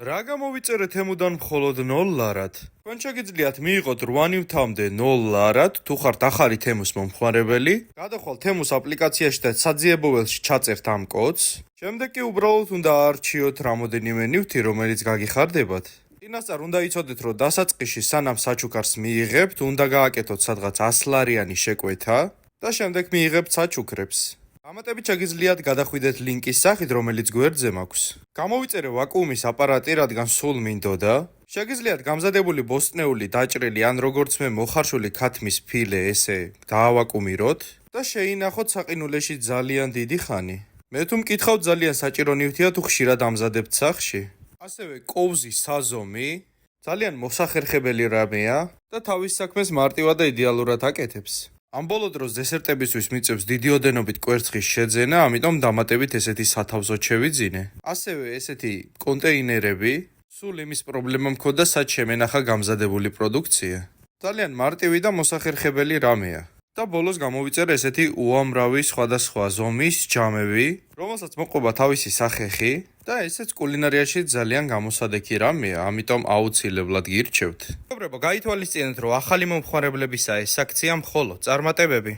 რა გამოვიწერეთ ემუდან მხოლოდ 0 ლარად? თქვენ შეგიძლიათ მიიღოთ 8 ნივთამდე 0 ლარად, თუ ხართ ახალი თემუს მომხმარებელი, გადახვალთ თემუს აპლიკაციაში და საძიებოველში ჩაწერთ ამ კოდს. შემდეგ კი უბრალოდ უნდა აარჩიოთ რამოდენიმე ნივთი, რომელიც გაგიხარდებათ. წინასწარ უნდა იცოდეთ, რომ დასაწყისში სანამ საჩუქარს მიიღებთ, უნდა გააკეთოთ სადღაც 100 ლარიანი შეკვეთა და შემდეგ მიიღებთ საჩუქრებს. ამატებით შეგიძლიათ გადახვიდეთ ლინკის სახით, რომელიც გვერდზე მაქვს. გამოვიწერე ვაკუუმის აპარატი, რადგან სულ მინდოდა. შეგიძლიათ გამზადებული ბოსტნეული დაჭრილი ან როგორც მე მოხარშული ქათმის ფილე ესე დაავაკუმიროთ და შეინახოთ საყინულეში ძალიან დიდი ხანი. მე თუ მკითხავთ, ძალიან საჭირო ნივთია თუ ხშირად ამზადებთ სახლში. ასევე კოვზის საზომი ძალიან მოსახერხებელი რამეა და თავის საქმეს მარტივად და იდეალურად აკეთებს. ამ ბოლო დროს დესერტებისთვის მიწევს დიდი ოდენობით კვერცხის შეძენა, ამიტომ დამატებით ესეთი სათავსოდ შევიძინე. ასევე ესეთი კონტეინერები, სულ იმის პრობლემა მქონდა, სად შემენახა გამზადებული პროდუქცია. ძალიან მარტივი და მოსახერხებელი რამეა. და ბოლოს გამოვიწერე ესეთი უამრავი სხვადასხვა ზომის ჯამები, რომელსაც მოყვება თავისი სახეხი და ესეც კულინარიაში ძალიან გამოსადეგი რამეა, ამიტომ აუცილებლად გირჩევთ. მეგობრებო, გაითვალისწინეთ, რომ ახალი მომხმარებლებისა ეს აქცია მხოლოდ წარმატებები.